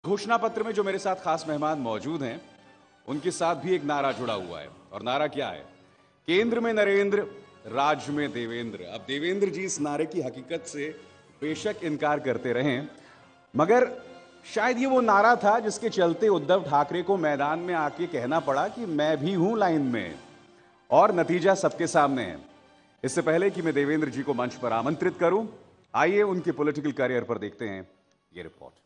घोषणा पत्र में जो मेरे साथ खास मेहमान मौजूद हैं, उनके साथ भी एक नारा जुड़ा हुआ है। और नारा क्या है? केंद्र में नरेंद्र, राज्य में देवेंद्र। अब देवेंद्र जी इस नारे की हकीकत से बेशक इनकार करते रहे, मगर शायद ये वो नारा था जिसके चलते उद्धव ठाकरे को मैदान में आके कहना पड़ा कि मैं भी हूं लाइन में, और नतीजा सबके सामने है। इससे पहले कि मैं देवेंद्र जी को मंच पर आमंत्रित करूं, आइए उनके पॉलिटिकल करियर पर देखते हैं ये रिपोर्ट।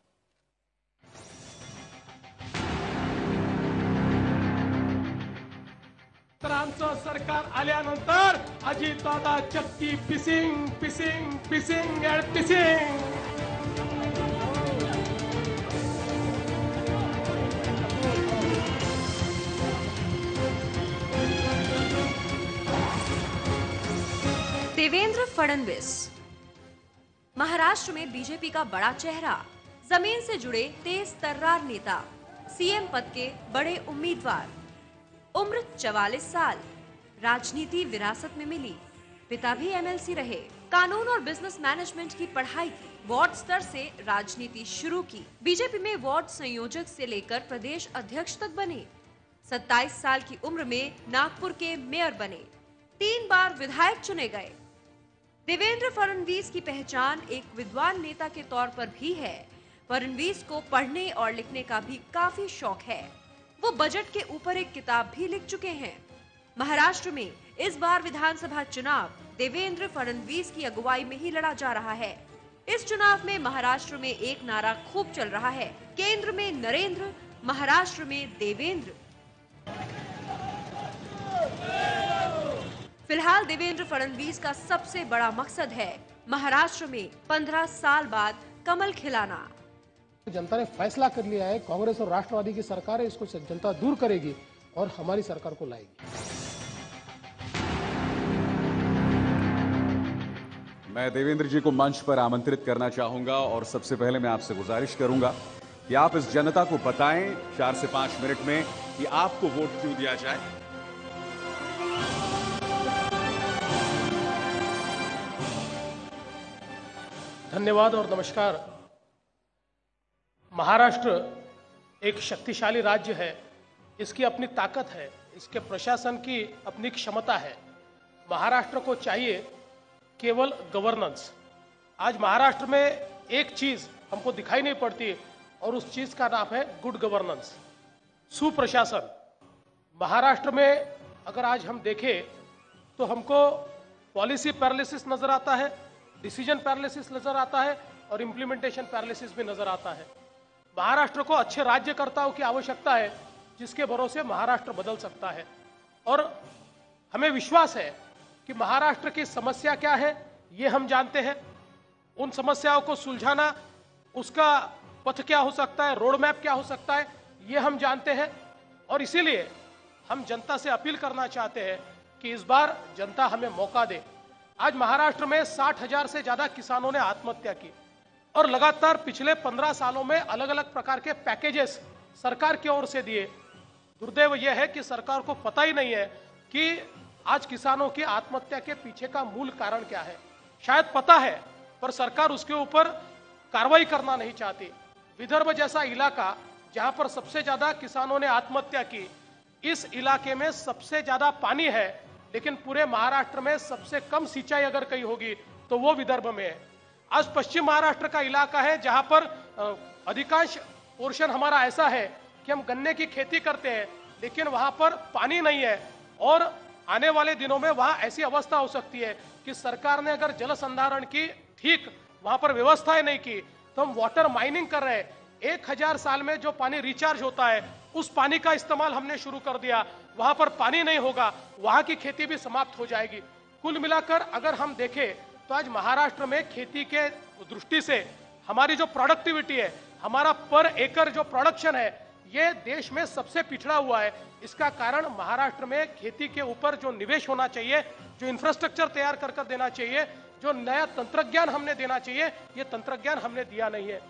सरकार आल्यानंतर अजितदादा चक्की pissing pissing pissing and pissing. Devendra Fadnavis Maharashtra में बीजेपी का बड़ा चेहरा, जमीन से जुड़े तेज तर्रार नेता, सीएम पद के बड़े उम्मीदवार। उम्र 44 साल, राजनीति विरासत में मिली। पिता भी एमएलसी रहे। कानून और बिजनेस मैनेजमेंट की पढ़ाई की। वार्ड स्तर से राजनीति शुरू की। बीजेपी में वार्ड संयोजक से लेकर प्रदेश अध्यक्ष तक बने। 27 साल की उम्र में नागपुर के मेयर बने। 3 बार विधायक चुने गए। देवेंद्र फडणवीस की पहचान एक विद्वान नेता के तौर पर भी है। फडणवीस को पढ़ने और लिखने का भी काफी शौक है। वो बजट के ऊपर एक किताब भी लिख चुके हैं। महाराष्ट्र में इस बार विधानसभा चुनाव देवेंद्र फडणवीस की अगुवाई में ही लड़ा जा रहा है। इस चुनाव में महाराष्ट्र में एक नारा खूब चल रहा है, केंद्र में नरेंद्र, महाराष्ट्र में देवेंद्र। फिलहाल देवेंद्र फडणवीस का सबसे बड़ा मकसद है महाराष्ट्र में 15 साल बाद कमल खिलाना। जनता ने फैसला कर लिया है, कांग्रेस और राष्ट्रवादी की सरकार है, इसको जनता दूर करेगी और हमारी सरकार को लाएगी। मैं देवेंद्र जी को मंच पर आमंत्रित करना चाहूंगा और सबसे पहले मैं आपसे गुजारिश करूंगा कि आप इस जनता को बताएं 4 से 5 मिनट में कि आपको वोट क्यों दिया जाए। धन्यवाद और नमस्कार। महाराष्ट्र एक शक्तिशाली राज्य है, इसकी अपनी ताकत है, इसके प्रशासन की अपनी क्षमता है। महाराष्ट्र को चाहिए केवल गवर्नेंस। आज महाराष्ट्र में एक चीज हमको दिखाई नहीं पड़ती और उस चीज का नाम है गुड गवर्नेंस, सुप्रशासन। महाराष्ट्र में अगर आज हम देखें तो हमको पॉलिसी पैरालिसिस नजर आता है, डिसीजन पैरालिसिस नजर आता है और इंप्लीमेंटेशन पैरालिसिस भी नजर आता है। महाराष्ट्र को अच्छे राज्यकर्ताओं की आवश्यकता है जिसके भरोसे महाराष्ट्र बदल सकता है। और हमें विश्वास है कि महाराष्ट्र की समस्या क्या है ये हम जानते हैं। उन समस्याओं को सुलझाना, उसका पथ क्या हो सकता है, रोड मैप क्या हो सकता है, ये हम जानते हैं। और इसीलिए हम जनता से अपील करना चाहते हैं कि इस बार जनता हमें मौका दे। आज महाराष्ट्र में 60,000 से ज्यादा किसानों ने आत्महत्या की और लगातार पिछले 15 सालों में अलग अलग प्रकार के पैकेजेस सरकार की ओर से दिए। दुर्दैव यह है कि सरकार को पता ही नहीं है कि आज किसानों की आत्महत्या के पीछे का मूल कारण क्या है। शायद पता है पर सरकार उसके ऊपर कार्रवाई करना नहीं चाहती। विदर्भ जैसा इलाका जहां पर सबसे ज्यादा किसानों ने आत्महत्या की, इस इलाके में सबसे ज्यादा पानी है, लेकिन पूरे महाराष्ट्र में सबसे कम सिंचाई अगर कहीं होगी तो वो विदर्भ में है। आज पश्चिम महाराष्ट्र का इलाका है जहां पर अधिकांश पोर्शन हमारा ऐसा है कि हम गन्ने की खेती करते हैं, लेकिन वहां पर पानी नहीं है। और आने वाले दिनों में वहां ऐसी अवस्था हो सकती है कि सरकार ने अगर जल संधारण की ठीक वहां पर व्यवस्थाएं नहीं की तो हम वाटर माइनिंग कर रहे हैं। 1000 साल में जो पानी रिचार्ज होता है उस पानी का इस्तेमाल हमने शुरू कर दिया। वहां पर पानी नहीं होगा, वहां की खेती भी समाप्त हो जाएगी। कुल मिलाकर अगर हम देखें तो आज महाराष्ट्र में खेती के दृष्टि से हमारी जो प्रोडक्टिविटी है, हमारा पर एकड़ जो प्रोडक्शन है, ये देश में सबसे पिछड़ा हुआ है। इसका कारण महाराष्ट्र में खेती के ऊपर जो निवेश होना चाहिए, जो इंफ्रास्ट्रक्चर तैयार कर देना चाहिए, जो नया तंत्रज्ञान हमने देना चाहिए, ये तंत्रज्ञान हमने दिया नहीं है।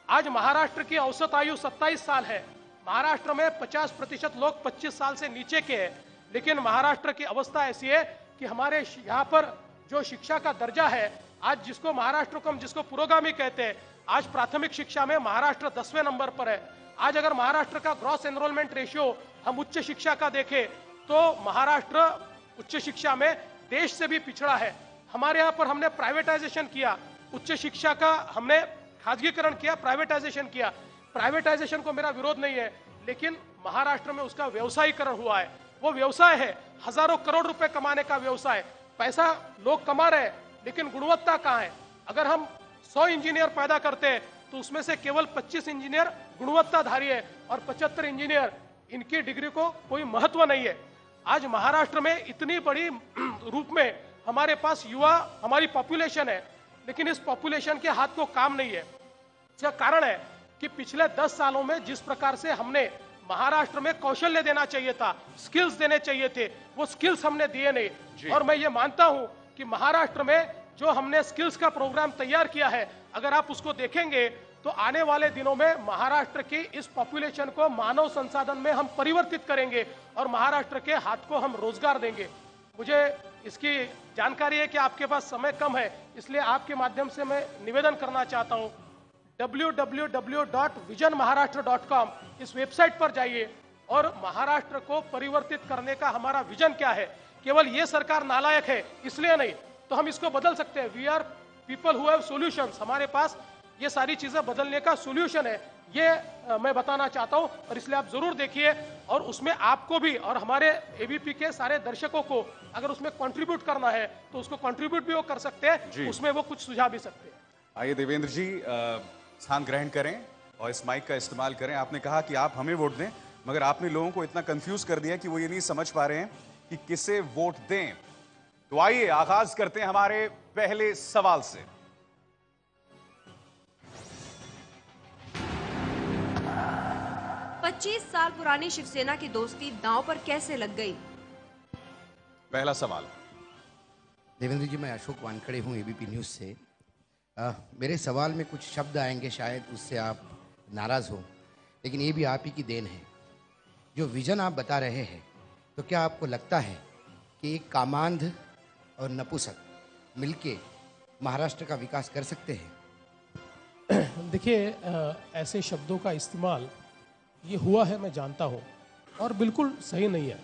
आज महाराष्ट्र की औसत आयु 27 साल है। महाराष्ट्र में 50% लोग 25 साल से नीचे के हैं, लेकिन महाराष्ट्र की अवस्था ऐसी है कि हमारे यहाँ पर जो शिक्षा का दर्जा है आज जिसको महाराष्ट्र को हम जिसको पुरोगामी कहते हैं, आज प्राथमिक शिक्षा में महाराष्ट्र 10वें नंबर पर है। आज अगर महाराष्ट्र का ग्रॉस एनरोलमेंट रेशियो हम उच्च शिक्षा का देखें तो महाराष्ट्र उच्च शिक्षा में देश से भी पिछड़ा है। हमारे यहाँ पर हमने प्राइवेटाइजेशन किया, उच्च शिक्षा का हमने खाजगीकरण किया, प्राइवेटाइजेशन किया। प्राइवेटाइजेशन को मेरा विरोध नहीं है, लेकिन महाराष्ट्र में उसका व्यवसायीकरण हुआ है। वो व्यवसाय है, हजारों करोड़ रुपए कमाने का व्यवसाय। पैसा लोग कमा रहे हैं, लेकिन गुणवत्ता कहाँ है? अगर हम 100 इंजीनियर पैदा करते हैं तो उसमें से केवल 25 इंजीनियर गुणवत्ताधारी है और 75 इंजीनियर, इनकी डिग्री को कोई महत्व नहीं है। आज महाराष्ट्र में इतनी बड़ी रूप में हमारे पास युवा, हमारी पॉपुलेशन है, लेकिन इस पॉपुलेशन के हाथ को काम नहीं है। इसका कारण है कि पिछले 10 सालों में जिस प्रकार से हमने महाराष्ट्र में कौशल्य देना चाहिए था, स्किल्स देने चाहिए थे, वो स्किल्स हमने दिए नहीं। और मैं ये मानता हूं कि महाराष्ट्र में जो हमने स्किल्स का प्रोग्राम तैयार किया है, अगर आप उसको देखेंगे तो आने वाले दिनों में महाराष्ट्र की इस पॉपुलेशन को मानव संसाधन में हम परिवर्तित करेंगे और महाराष्ट्र के हाथ को हम रोजगार देंगे। मुझे इसकी जानकारी है कि आपके पास समय कम है, इसलिए आपके माध्यम से मैं निवेदन करना चाहता हूं, www.visionmaharashtra.com इस वेबसाइट पर जाइए और महाराष्ट्र को परिवर्तित करने का हमारा विजन क्या है। केवल ये सरकार नालायक है इसलिए नहीं, तो हम इसको बदल सकते हैं। We are people who have solutions, हमारे पास ये सारी चीजें बदलने का सॉल्यूशन है, ये मैं बताना चाहता हूं। और इसलिए आप जरूर देखिए और उसमें आपको भी और हमारे एबीपी के सारे दर्शकों को अगर उसमें कंट्रीब्यूट करना है तो उसको कंट्रीब्यूट भी वो कर सकते हैं, उसमें वो कुछ सुझाव भी सकते हैं। आइए देवेंद्र जी, स्थान ग्रहण करें और इस माइक का इस्तेमाल करें। आपने कहा कि आप हमें वोट दें, मगर आपने लोगों को इतना कंफ्यूज कर दिया कि वो ये नहीं समझ पा रहे हैं कि किसे वोट दें। तो आइए आगाज करते हैं हमारे पहले सवाल से। पच्चीस साल पुरानी शिवसेना की दोस्ती दांव पर कैसे लग गई? पहला सवाल। देवेंद्र जी, मैं अशोक वानखड़े हूँ एबीपी न्यूज़ से। मेरे सवाल में कुछ शब्द आएंगे, शायद उससे आप नाराज़ हो, लेकिन ये भी आप ही की देन है। जो विजन आप बता रहे हैं, तो क्या आपको लगता है कि एक कामांध और नपुंसक मिलके महाराष्ट्र का विकास कर सकते हैं? देखिए, ऐसे शब्दों का इस्तेमाल ये हुआ है, मैं जानता हूँ, और बिल्कुल सही नहीं है।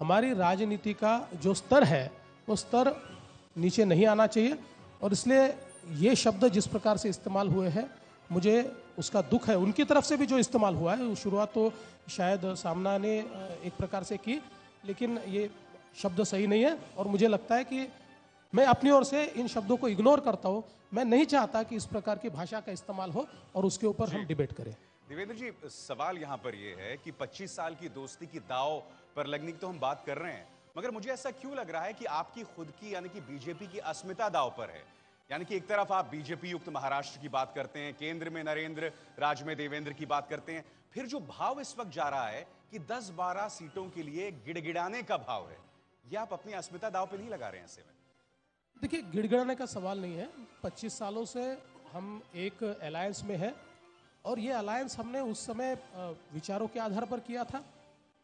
हमारी राजनीति का जो स्तर है वो स्तर नीचे नहीं आना चाहिए, और इसलिए ये शब्द जिस प्रकार से इस्तेमाल हुए हैं मुझे उसका दुख है। उनकी तरफ से भी जो इस्तेमाल हुआ है, शुरुआत तो शायद सामना ने एक प्रकार से की, लेकिन ये शब्द सही नहीं है और मुझे लगता है कि मैं अपनी ओर से इन शब्दों को इग्नोर करता हूँ। मैं नहीं चाहता कि इस प्रकार की भाषा का इस्तेमाल हो और उसके ऊपर हम डिबेट करें। देवेंद्र जी, सवाल यहां पर यह है कि 25 साल की दोस्ती की दाव पर लगने की तो हम बात कर रहे हैं, मगर मुझे ऐसा क्यों लग रहा है कि आपकी खुद की यानी कि बीजेपी की अस्मिता दाव पर है। यानी कि एक तरफ आप बीजेपी युक्त महाराष्ट्र की बात करते हैं, केंद्र में नरेंद्र, राज्य में देवेंद्र की बात करते हैं, फिर जो भाव इस वक्त जा रहा है कि 10-12 सीटों के लिए गिड़गिड़ाने का भाव है, यह आप अपनी अस्मिता दाव पे नहीं लगा रहे हैं ऐसे में? देखिए, गिड़गिड़ाने का सवाल नहीं है। 25 सालों से हम एक अलायंस में है और ये अलायंस हमने उस समय विचारों के आधार पर किया था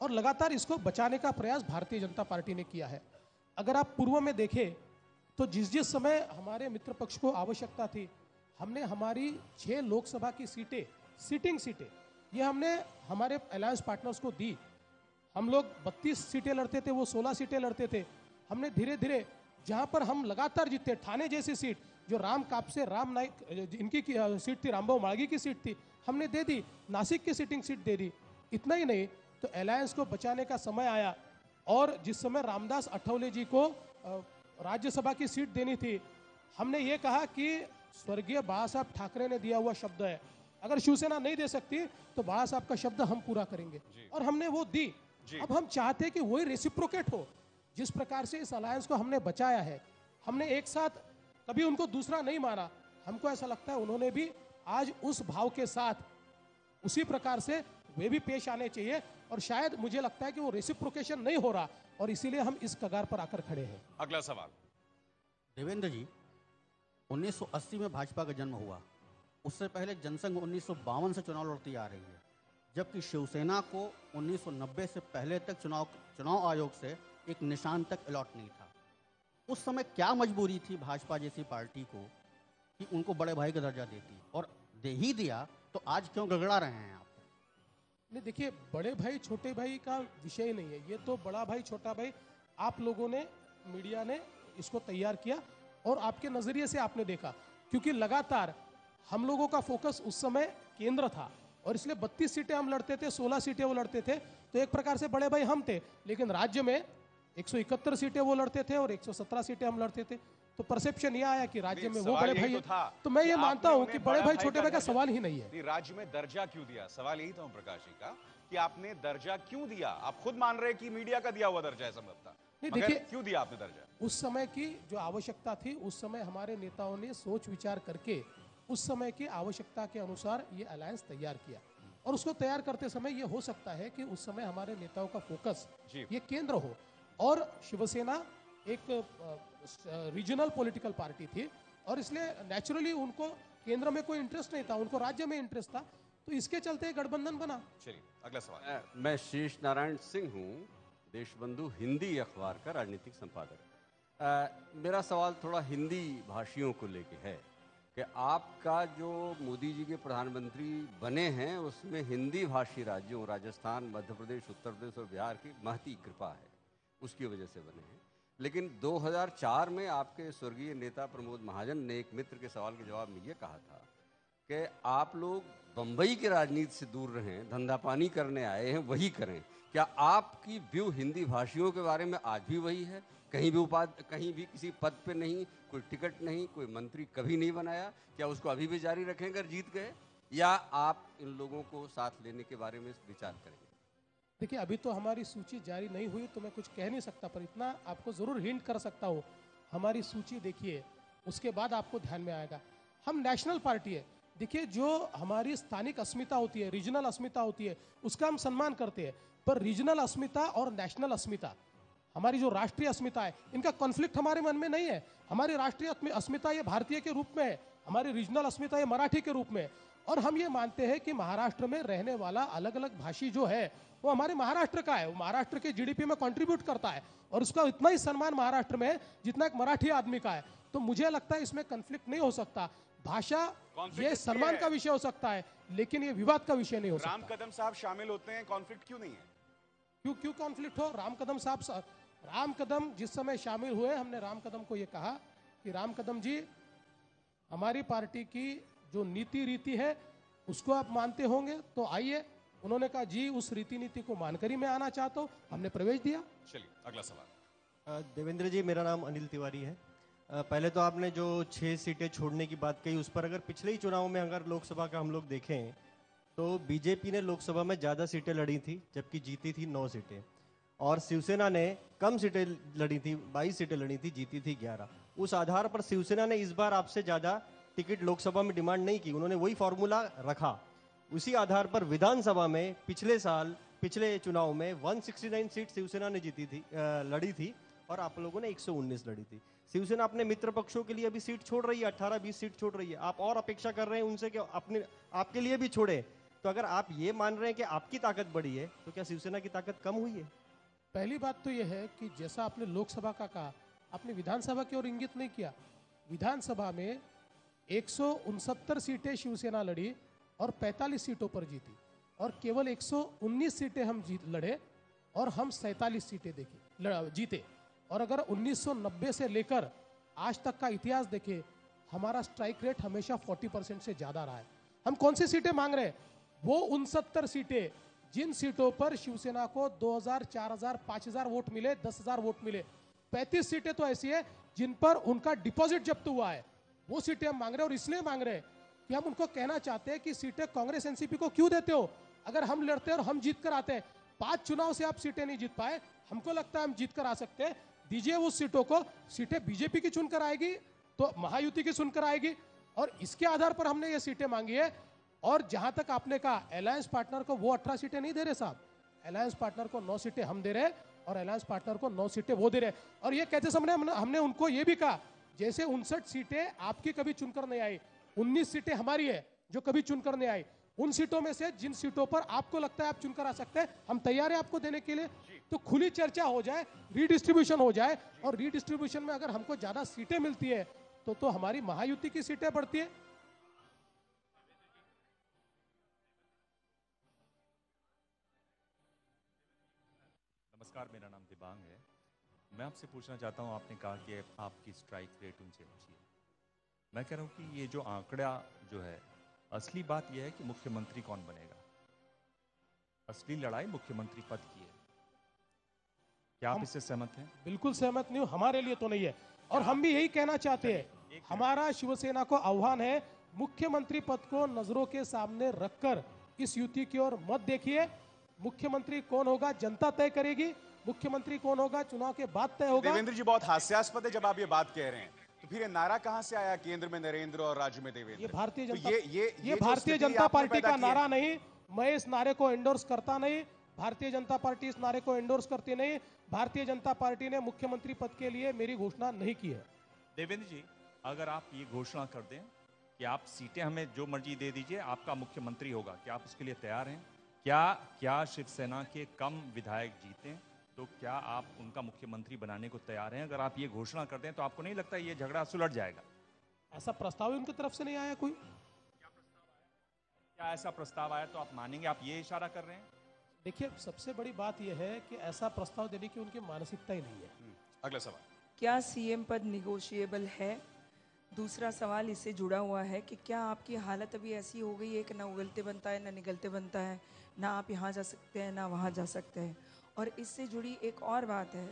और लगातार इसको बचाने का प्रयास भारतीय जनता पार्टी ने किया है। अगर आप पूर्व में देखें तो जिस समय हमारे मित्र पक्ष को आवश्यकता थी, हमने हमारी 6 लोकसभा की सीटें, सिटिंग सीटें, ये हमने हमारे अलायंस पार्टनर्स को दी। हम लोग 32 सीटें लड़ते थे, वो 16 सीटें लड़ते थे। हमने धीरे धीरे, जहां पर हम लगातार जीते, ठाणे जैसी सीट जो राम कापसे, राम नाईक इनकी सीट थी, रामभाऊ माळगी की सीट थी, हमने दे दी। नासिक की सिटिंग सीट दे दी। इतना ही नहीं, तो अलायंस को बचाने का समय आया और जिस समय रामदास अठवले जी को राज्यसभा की सीट देनी थी, हमने ये कहा कि स्वर्गीय बाला साहब ठाकरे ने दिया हुआ शब्द है, अगर शिवसेना नहीं दे सकती तो बाला साहब का शब्द हम पूरा करेंगे, और हमने वो दी। अब हम चाहते हैं कि वही रेसिप्रोकेट हो। जिस प्रकार से इस अलायंस को हमने बचाया है, हमने एक साथ कभी उनको दूसरा नहीं माना। हमको ऐसा लगता है उन्होंने भी आज उस भाव के साथ उसी प्रकार से वे भी पेश आने चाहिए, और शायद मुझे लगता है कि वो रेसिप्रोकेशन नहीं हो रहा और इसीलिए हम इस कगार पर आकर खड़े हैं। अगला सवाल। देवेंद्र जी, 1980 में भाजपा का जन्म हुआ, उससे पहले जनसंघ 1952 से चुनाव लड़ती आ रही है, जबकि शिवसेना को 1990 से पहले तक चुनाव आयोग से एक निशान तक अलॉट नहीं था। उस समय क्या मजबूरी थी भाजपा जैसी पार्टी को कि उनको बड़े भाई का दर्जा देती, और दे ही दिया तो आज क्यों गड़गड़ा रहे हैं आप? नहीं देखिए, बड़े भाई छोटे भाई का विषय ही नहीं है, ये तो बड़ा भाई छोटा भाई आप लोगों ने, मीडिया ने इसको तैयार किया और आपके नजरिए से आपने देखा, क्योंकि लगातार हम लोगों का फोकस उस समय केंद्र था और इसलिए 32 सीटें हम लड़ते थे, 16 सीटें वो लड़ते थे, तो एक प्रकार से बड़े भाई हम थे। लेकिन राज्य में 171 सीटें वो लड़ते थे और 117 सीटें हम लड़ते थे, तो परसेप्शन ये आया कि राज्य में वो बड़े भाई है। तो मैं ये मानता हूं कि बड़े भाई छोटे भाई का सवाल ही नहीं है। राज्य में दर्जा क्यों दिया, सवाल यही था ओम प्रकाश जी का कि आपने दर्जा क्यों दिया। आप खुद मान रहे हैं कि मीडिया का दिया हुआ दर्जा है संभवतः, नहीं मगर देखिए, क्यों दिया आपने दर्जा? उस समय की जो आवश्यकता थी, उस समय हमारे नेताओं ने सोच विचार करके उस समय की आवश्यकता के अनुसार ये अलायंस तैयार किया, और उसको तैयार करते समय ये हो सकता है कि उस समय हमारे नेताओं का फोकस ये केंद्र हो, और शिवसेना एक रीजनल पॉलिटिकल पार्टी थी और इसलिए नेचुरली उनको केंद्र में कोई इंटरेस्ट नहीं था, उनको राज्य में इंटरेस्ट था, तो इसके चलते गठबंधन बना। चलिए अगला सवाल। मैं शीश नारायण सिंह हूँ, देशबंधु हिंदी अखबार का राजनीतिक संपादक। मेरा सवाल थोड़ा हिंदी भाषियों को लेके है कि आपका जो मोदी जी के प्रधानमंत्री बने हैं उसमें हिंदी भाषी राज्यों राजस्थान, मध्य प्रदेश, उत्तर प्रदेश और बिहार की महती कृपा है, उसकी वजह से बने हैं। लेकिन 2004 में आपके स्वर्गीय नेता प्रमोद महाजन ने एक मित्र के सवाल के जवाब में ये कहा था कि आप लोग बंबई की राजनीति से दूर रहें, धंधा पानी करने आए हैं वही करें। क्या आपकी व्यू हिंदी भाषियों के बारे में आज भी वही है? कहीं भी किसी पद पे नहीं, कोई टिकट नहीं, कोई मंत्री कभी नहीं बनाया, क्या उसको अभी भी जारी रखें अगर जीत गए, या आप इन लोगों को साथ लेने के बारे में विचार करेंगे? देखिए, अभी तो हमारी सूची जारी नहीं हुई तो मैं कुछ कह नहीं सकता, पर इतना आपको जरूर हिंट कर सकता हूँ, हमारी सूची देखिए, उसके बाद आपको ध्यान में आएगा। हम नेशनल पार्टी है। देखिए, जो हमारी स्थानिक अस्मिता होती है, रीजनल अस्मिता होती है, उसका हम सम्मान करते हैं, पर रीजनल अस्मिता और नेशनल अस्मिता, हमारी जो राष्ट्रीय अस्मिता है, इनका कॉन्फ्लिक्ट हमारे मन में नहीं है। हमारी राष्ट्रीय अस्मिता ये भारतीय के रूप में है, हमारी रीजनल अस्मिता ये मराठी के रूप में है, और हम ये मानते हैं कि महाराष्ट्र में रहने वाला अलग अलग भाषी जो है वो हमारे महाराष्ट्र का है, वो महाराष्ट्र के जीडीपी में कंट्रीब्यूट करता है और उसका इतना ही सम्मान महाराष्ट्र में है जितना एक मराठी आदमी का है। तो मुझे लगता है इसमें कॉन्फ्लिक्ट नहीं हो सकता। भाषा ये सम्मान का विषय हो सकता है, लेकिन ये विवाद का विषय नहीं हो सकता। राम कदम साहब शामिल होते हैं, कॉन्फ्लिक्ट क्यों नहीं है? क्यों कॉन्फ्लिक्ट हो? राम कदम जिस समय शामिल हुए, हमने राम कदम को ये कहा कि राम कदम जी, हमारी पार्टी की जो नीति रीति है उसको आप मानते होंगे तो आइए। उन्होंने कहा जी उस रीति नीति को मानकर ही मैं आना चाहता हूँ, हमने प्रवेश दिया। चलिए अगला सवाल। देवेंद्र जी, मेरा नाम अनिल तिवारी है। पहले तो आपने जो 6 सीटें छोड़ने की बात कही, उस पर अगर पिछले ही चुनाव में अगर लोकसभा का हम लोग देखें तो बीजेपी ने लोकसभा में ज़्यादा सीटें लड़ी थी, जबकि जीती थी 9 सीटें, और शिवसेना ने कम सीटें लड़ी थी, 22 सीटें लड़ी थी, जीती थी 11। उस आधार पर शिवसेना ने इस बार आपसे ज़्यादा टिकट लोकसभा में डिमांड नहीं की, उन्होंने वही फॉर्मूला रखा। उसी आधार पर विधानसभा में पिछले चुनाव में 169 सीट शिवसेना ने जीती थी, लड़ी थी, और आप लोगों ने 119 लड़ी थी। शिवसेना अपने मित्र पक्षों के लिए अभी सीट छोड़ रही है, 18-20 सीट छोड़ रही है। आप और अपेक्षा कर रहे हैं उनसे कि आपके लिए भी छोड़े। तो अगर आप ये मान रहे हैं कि आपकी ताकत बढ़ी है, तो क्या शिवसेना की ताकत कम हुई है? पहली बात तो यह है कि जैसा आपने लोकसभा का कहा, आपने विधानसभा की ओर इंगित नहीं किया। विधानसभा में 169 सीटें शिवसेना लड़ी और 45 सीटों पर जीती, और केवल 119 सीटें हम लड़े और हम 47 सीटें जीते। और अगर 1990 से लेकर आज तक का इतिहास देखें, हमारा स्ट्राइक रेट हमेशा 40% से ज्यादा रहा है। हम कौन सी सीटें मांग रहे हैं? वो 69 सीटें जिन सीटों पर शिवसेना को 2000, 4000, 5000 वोट मिले, 10,000 वोट मिले। 35 सीटें तो ऐसी है जिन पर उनका डिपॉजिट जब्त हुआ है, वो सीटें हम मांग रहे हैं। और इसलिए मांग रहे हैं कि हम उनको कहना चाहते हैं कि सीटें कांग्रेस एनसीपी को क्यों देते हो? अगर हम लड़ते हैं और हम जीत कर आते हैं, 5 चुनाव से आप सीटें नहीं जीत पाए, हमको लगता है हम जीत कर आ सकते हैं, दीजिए उस सीटों को। सीटें बीजेपी की चुनकर आएगी तो महायुति की चुनकर आएगी, और इसके आधार पर हमने ये सीटें मांगी है। और जहां तक आपने कहा अलायंस पार्टनर को वो 18 सीटें नहीं दे रहे साहब, अलायंस पार्टनर को 9 सीटें हम दे रहे हैं और अलायंस पार्टनर को 9 सीटें वो दे रहे हैं। और ये कहते समय हमने उनको ये भी कहा, जैसे 59 सीटें आपकी कभी चुनकर नहीं आई, 19 सीटें हमारी है जो कभी चुनकर नहीं आई। उन सीटों में से जिन सीटों पर आपको लगता है आप चुनकर आ सकते हैं, हम तैयार हैं आपको देने के लिए। तो खुली चर्चा हो जाए, रीडिस्ट्रीब्यूशन हो जाए, और रीडिस्ट्रीब्यूशन में अगर हमको ज्यादा सीटें मिलती है तो हमारी महायुति की सीटें बढ़ती है। नमस्कार, मेरा नाम दिबांग है। मैं आपसे पूछना चाहता हूं, आपने कहा कि आपकी स्ट्राइक रेट ऊंची है। मैं कह रहा हूं कि ये जो आंकड़ा जो है, असली बात यह है कि मुख्यमंत्री कौन बनेगा। असली लड़ाई मुख्यमंत्री पद की है। क्या आप इससे सहमत हैं? बिल्कुल सहमत नहीं हूं, हमारे लिए तो नहीं है, और हम भी यही कहना चाहते हैं। हमारा शिवसेना को आह्वान है, मुख्यमंत्री पद को नजरों के सामने रखकर इस युति की ओर मत देखिए। मुख्यमंत्री कौन होगा जनता तय करेगी, मुख्यमंत्री कौन होगा चुनाव के बाद तय होगा। देवेंद्र जी, बहुत हास्यास्पद है जब आप ये बात कह रहे हैं, तो फिर ये नारा कहां से आया, केंद्र में नरेंद्र और राज्य में देवेंद्र? ये भारतीय तो जनता ये भारतीय जनता पार्टी का नारा नहीं। मैं इस नारे को एंडोर्स करता नहीं, भारतीय जनता पार्टी इस नारे को एंडोर्स करती नहीं। भारतीय जनता पार्टी ने मुख्यमंत्री पद के लिए मेरी घोषणा नहीं की है। देवेंद्र जी, अगर आप ये घोषणा कर दें कि आप सीटें हमें जो मर्जी दे दीजिए, आपका मुख्यमंत्री होगा, क्या आप उसके लिए तैयार हैं? क्या शिवसेना के कम विधायक जीते तो क्या आप उनका मुख्यमंत्री बनाने को तैयार हैं? अगर आप ये घोषणा कर दें तो आपको नहीं लगता ये झगड़ा सुलझ जाएगा? ऐसा प्रस्ताव उनकी तरफ से नहीं आया कोई। क्या ऐसा प्रस्ताव आया तो आप मानेंगे? आप ये इशारा कर रहे हैं? देखिए, सबसे बड़ी बात यह है कि ऐसा प्रस्ताव देने की उनकी मानसिकता ही नहीं है। अगला सवाल, क्या सीएम पद निगोशिएबल है? दूसरा सवाल इससे जुड़ा हुआ है कि क्या आपकी हालत अभी ऐसी हो गई है कि ना उगलते बनता है ना निगलते बनता है, ना आप यहाँ जा सकते हैं ना वहाँ जा सकते हैं। और इससे जुड़ी एक और बात है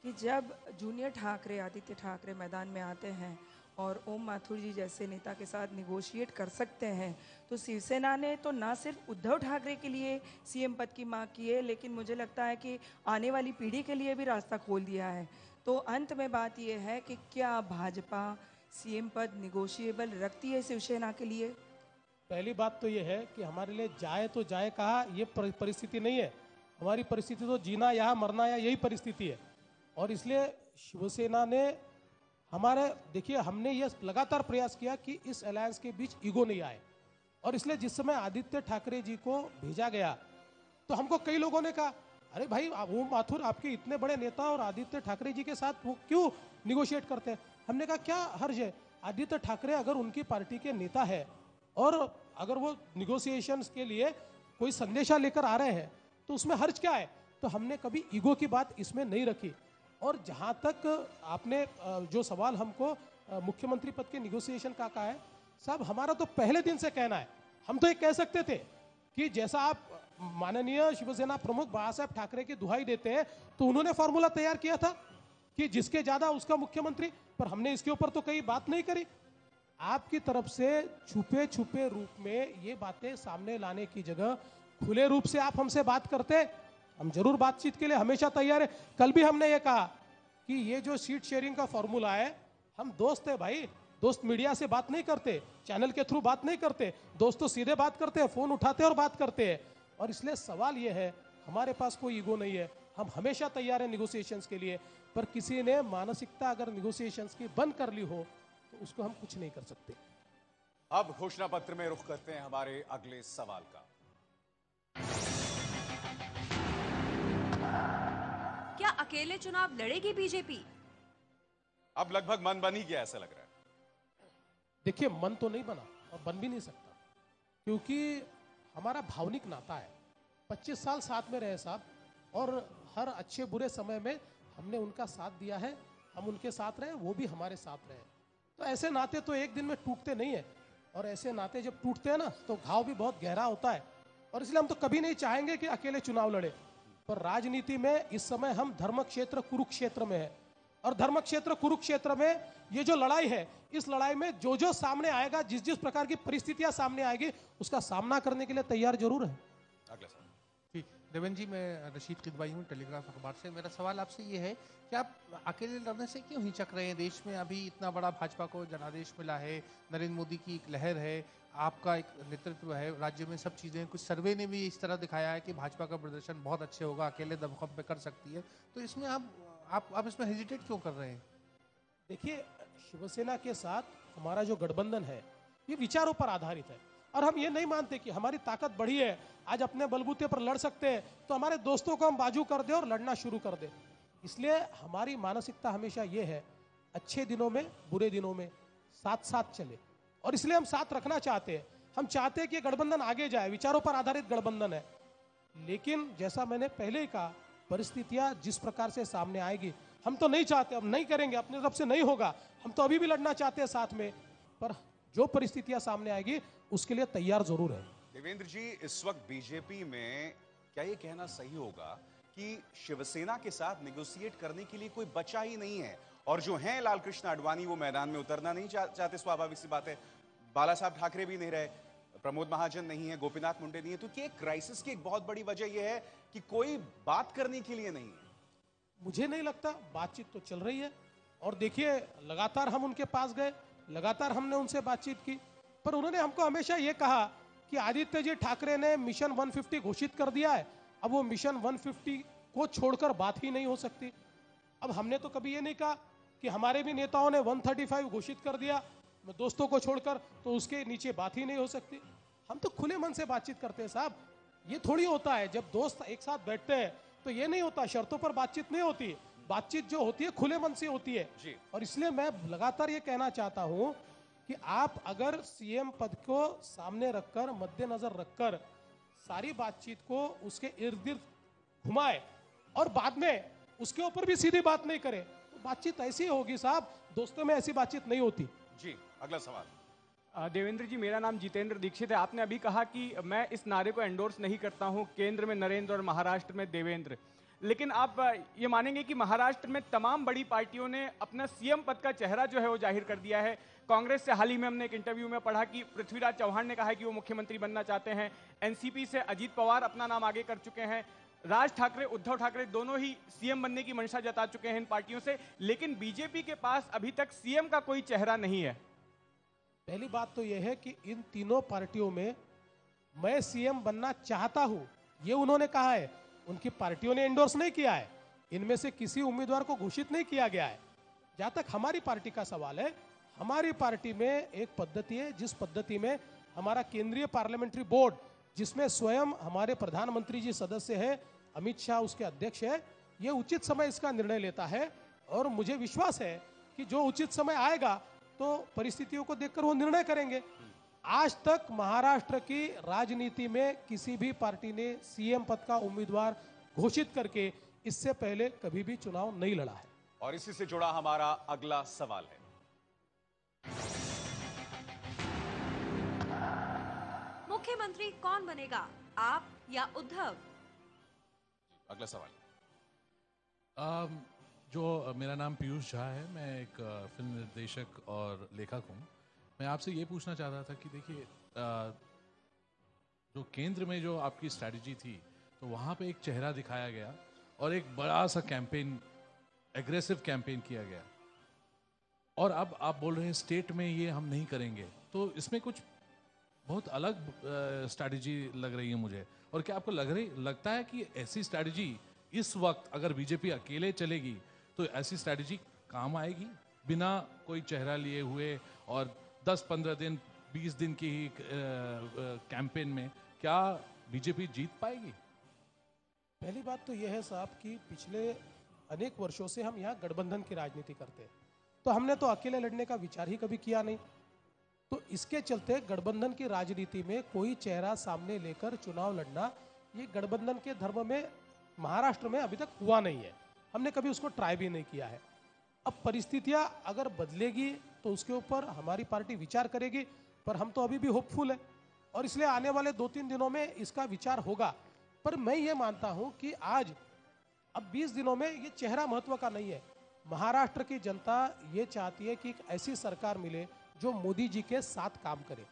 कि जब जूनियर ठाकरे, आदित्य ठाकरे मैदान में आते हैं और ओम माथुर जी जैसे नेता के साथ निगोशिएट कर सकते हैं, तो शिवसेना ने तो ना सिर्फ उद्धव ठाकरे के लिए सीएम पद की मांग की है, लेकिन मुझे लगता है कि आने वाली पीढ़ी के लिए भी रास्ता खोल दिया है। तो अंत में बात यह है कि क्या भाजपा सीएम पद निगोशिएबल रखती है शिवसेना के लिए? पहली बात तो यह है कि हमारे लिए जाए तो जाए कहा, ये परिस्थिति नहीं है। हमारी परिस्थिति तो जीना या मरना या यही परिस्थिति है। और इसलिए शिवसेना ने हमारे, देखिए, हमने ये लगातार प्रयास किया कि इस अलायंस के बीच ईगो नहीं आए। और इसलिए जिस समय आदित्य ठाकरे जी को भेजा गया तो हमको कई लोगों ने कहा, अरे भाई, ओम माथुर आपके इतने बड़े नेता और आदित्य ठाकरे जी के साथ वो क्यों निगोशिएट करते हैं? हमने कहा क्या हर्ज है? आदित्य ठाकरे अगर उनकी पार्टी के नेता है और अगर वो निगोशिएशंस के लिए कोई संदेशा लेकर आ रहे हैं तो उसमें हर्ज क्या है? तो हमने कभी ईगो की बात इसमें नहीं रखी। और जहां तक आपने जो सवाल हमको मुख्यमंत्री पद के निगोशिएशन का कहा है, साहब, हमारा तो पहले दिन से कहना है। हम तो ये कह सकते थे कि जैसा आप माननीय शिवसेना प्रमुख बाला साहब ठाकरे की दुहाई देते हैं, तो उन्होंने फॉर्मूला तैयार किया था कि जिसके ज्यादा उसका मुख्यमंत्री, पर हमने इसके ऊपर तो कई बात नहीं करी। आपकी तरफ से छुपे छुपे रूप में ये बातें सामने लाने की जगह खुले रूप से आप हमसे बात करते, हम जरूर बातचीत के लिए हमेशा तैयार है। कल भी हमने ये कहा कि ये जो सीट शेयरिंग का फॉर्मूला है, हम दोस्त है भाई, दोस्त मीडिया से बात नहीं करते, चैनल के थ्रू बात नहीं करते, दोस्त तो सीधे बात करते हैं, फोन उठाते और बात करते हैं। और इसलिए सवाल ये है, हमारे पास कोई ईगो नहीं है, हम हमेशा तैयार हैं निगोशिएशंस के लिए। पर किसी ने मानसिकता अगर निगोशिएशंस की बंद कर ली हो तो उसको हम कुछ नहीं कर सकते। अब घोषणा पत्र में रुख करते हैं हमारे अगले सवाल का। क्या अकेले चुनाव लड़ेगी बीजेपी? अब लगभग मन बन ही गया, ऐसा लग रहा है। देखिए, मन तो नहीं बना और बन भी नहीं सकता, क्योंकि हमारा भावनिक नाता है। 25 साल साथ में रहे साहब, और हर अच्छे बुरे समय में हमने उनका साथ दिया है, हम उनके साथ रहे, वो भी हमारे साथ रहे। तो ऐसे नाते तो एक दिन में टूटते नहीं है, और ऐसे नाते जब टूटते हैं ना तो घाव भी बहुत गहरा होता है। और इसलिए हम तो कभी नहीं चाहेंगे कि अकेले चुनाव लड़े। पर राजनीति में इस समय हम धर्म क्षेत्र कुरुक्षेत्र में है, और धर्म क्षेत्र कुरुक्षेत्र में ये जो लड़ाई है, इस लड़ाई में जो जो सामने आएगा, जिस जिस प्रकार की परिस्थितियां सामने आएगी, उसका सामना करने के लिए तैयार जरूर है। अगला सवाल। जी, देवेंद्र जी, मैं रशीद किदवाई हूँ, टेलीग्राफ अखबार से। मेरा सवाल आपसे ये है कि आप अकेले लड़ने से क्यों हिचक रहे हैं? देश में अभी इतना बड़ा भाजपा को जनादेश मिला है, नरेंद्र मोदी की एक लहर है, आपका एक नेतृत्व है, राज्य में सब चीज़ें, कुछ सर्वे ने भी इस तरह दिखाया है कि भाजपा का प्रदर्शन बहुत अच्छे होगा, अकेले दमखम पे कर सकती है। तो इसमें आप इसमें हेजिटेट क्यों कर रहे हैं? देखिए, शिवसेना के साथ हमारा जो गठबंधन है ये विचारों पर आधारित है, और हम ये नहीं मानते कि हमारी ताकत बढ़ी है, आज अपने बलबूते पर लड़ सकते हैं, तो हमारे दोस्तों को हम बाजू कर दे और लड़ना शुरू कर दे। इसलिए हमारी मानसिकता हमेशा ये है, अच्छे दिनों में, बुरे दिनों में, साथ साथ चले, और इसलिए हम साथ रखना चाहते हैं। हम चाहते हैं कि गठबंधन आगे जाए, विचारों पर आधारित गठबंधन है। लेकिन जैसा मैंने पहले ही कहा, परिस्थितियां जिस प्रकार से सामने आएगी, हम तो नहीं चाहते, अब नहीं करेंगे, अपने तरफ से नहीं होगा, हम तो अभी भी लड़ना चाहते हैं साथ में, पर जो परिस्थितियां सामने आएगी उसके लिए तैयार जरूर है। देवेंद्र जी, इस वक्त बीजेपी में क्या ये कहना सही होगा कि शिवसेना के साथ नेगोशिएट करने के लिए कोई बचा ही नहीं है, और जो हैं लाल कृष्ण आडवाणी वो मैदान में उतरना नहीं चाहते, स्वाभाविक सी बात है। बाला साहब ठाकरे भी नहीं रहे, प्रमोद महाजन नहीं है, गोपीनाथ मुंडे नहीं है, तो क्या क्राइसिस की एक बहुत बड़ी वजह यह है कि कोई बात करने के लिए नहीं है? मुझे नहीं लगता, बातचीत तो चल रही है, और देखिए लगातार हम उनके पास गए, लगातार हमने उनसे बातचीत की, पर उन्होंने हमको हमेशा ये कहा कि आदित्य जी ठाकरे ने मिशन 150 घोषित कर दिया है, अब वो मिशन 150 को छोड़कर बात ही नहीं हो सकती। अब हमने तो कभी ये नहीं कहा कि हमारे भी नेताओं ने 135 घोषित कर दिया दोस्तों को छोड़कर, तो उसके नीचे बात ही नहीं हो सकती। हम तो खुले मन से बातचीत करते हैं साहब, ये थोड़ी होता है जब दोस्त एक साथ बैठते हैं तो ये नहीं होता, शर्तों पर बातचीत नहीं होती, बातचीत जो होती है खुले मन से होती है जी। और इसलिए मैं लगातार ये कहना चाहता हूं कि आप अगर सीएम पद को सामने रखकर, मद्देनजर रखकर सारी बातचीत को उसके इर्द गिर्द घुमाए और बाद में उसके ऊपर भी सीधी बात नहीं करे, तो बातचीत ऐसी होगी साहब, दोस्तों में ऐसी बातचीत नहीं होती। जी, अगला सवाल। देवेंद्र जी, मेरा नाम जितेंद्र दीक्षित है। आपने अभी कहा कि मैं इस नारे को एंडोर्स नहीं करता हूं, केंद्र में नरेंद्र और महाराष्ट्र में देवेंद्र, लेकिन आप ये मानेंगे कि महाराष्ट्र में तमाम बड़ी पार्टियों ने अपना सीएम पद का चेहरा जो है वो जाहिर कर दिया है। कांग्रेस से हाल ही में हमने एक इंटरव्यू में पढ़ा कि पृथ्वीराज चौहान ने कहा है कि वो मुख्यमंत्री बनना चाहते हैं। एनसीपी से अजीत पवार अपना नाम आगे कर चुके हैं। राज ठाकरे, उद्धव ठाकरे दोनों ही सीएम बनने की मंशा जता चुके हैं इन पार्टियों से, लेकिन बीजेपी के पास अभी तक सीएम का कोई चेहरा नहीं है। पहली बात तो यह है कि इन तीनों पार्टियों में मैं सीएम बनना चाहता हूं, ये उन्होंने कहा है, उनकी पार्टियों ने एंडोर्स नहीं किया है, इनमें से किसी उम्मीदवार को घोषित नहीं किया गया है। जहां तक हमारी पार्टी का सवाल है, हमारी पार्टी में एक पद्धति है, जिस पद्धति में हमारा केंद्रीय पार्लियामेंट्री बोर्ड, जिसमें स्वयं हमारे प्रधानमंत्री जी सदस्य हैं, अमित शाह उसके अध्यक्ष है, ये उचित समय इसका निर्णय लेता है और मुझे विश्वास है कि जो उचित समय आएगा तो परिस्थितियों को देखकर वो निर्णय करेंगे। आज तक महाराष्ट्र की राजनीति में किसी भी पार्टी ने सीएम पद का उम्मीदवार घोषित करके इससे पहले कभी भी चुनाव नहीं लड़ा है। और इसी से जुड़ा हमारा अगला सवाल है। मुख्यमंत्री कौन बनेगा, आप या उद्धव? अगला सवाल। जो मेरा नाम पीयूष झा है, मैं एक फिल्म निर्देशक और लेखक हूँ। मैं आपसे ये पूछना चाह रहा था कि देखिए, जो केंद्र में जो आपकी स्ट्रैटेजी थी, तो वहाँ पे एक चेहरा दिखाया गया और एक बड़ा सा कैंपेन, एग्रेसिव कैंपेन किया गया, और अब आप बोल रहे हैं स्टेट में ये हम नहीं करेंगे, तो इसमें कुछ बहुत अलग स्ट्रैटेजी लग रही है मुझे। और क्या आपको लगता है कि ऐसी स्ट्रैटेजी इस वक्त अगर बीजेपी अकेले चलेगी तो ऐसी स्ट्रैटेजी काम आएगी, बिना कोई चेहरा लिए हुए और 10-15 दिन 20 दिन की ही कैंपेन में क्या बीजेपी जीत पाएगी? पहली बात तो यह है साहब कि पिछले अनेक वर्षों से हम यहाँ गठबंधन की राजनीति करते हैं, तो हमने तो अकेले लड़ने का विचार ही कभी किया नहीं। तो इसके चलते गठबंधन की राजनीति में कोई चेहरा सामने लेकर चुनाव लड़ना, ये गठबंधन के धर्म में महाराष्ट्र में अभी तक हुआ नहीं है, हमने कभी उसको ट्राई भी नहीं किया है। अब परिस्थितियां अगर बदलेगी तो उसके ऊपर हमारी पार्टी विचार करेगी, पर हम तो अभी भी होपफुल है और इसलिए आने वाले 2-3 दिनों में इसका विचार होगा। पर मैं ये मानता हूं कि आज अब 20 दिनों में ये चेहरा महत्व का नहीं है। महाराष्ट्र की जनता ये चाहती है कि एक ऐसी सरकार मिले जो मोदी जी के साथ काम करे,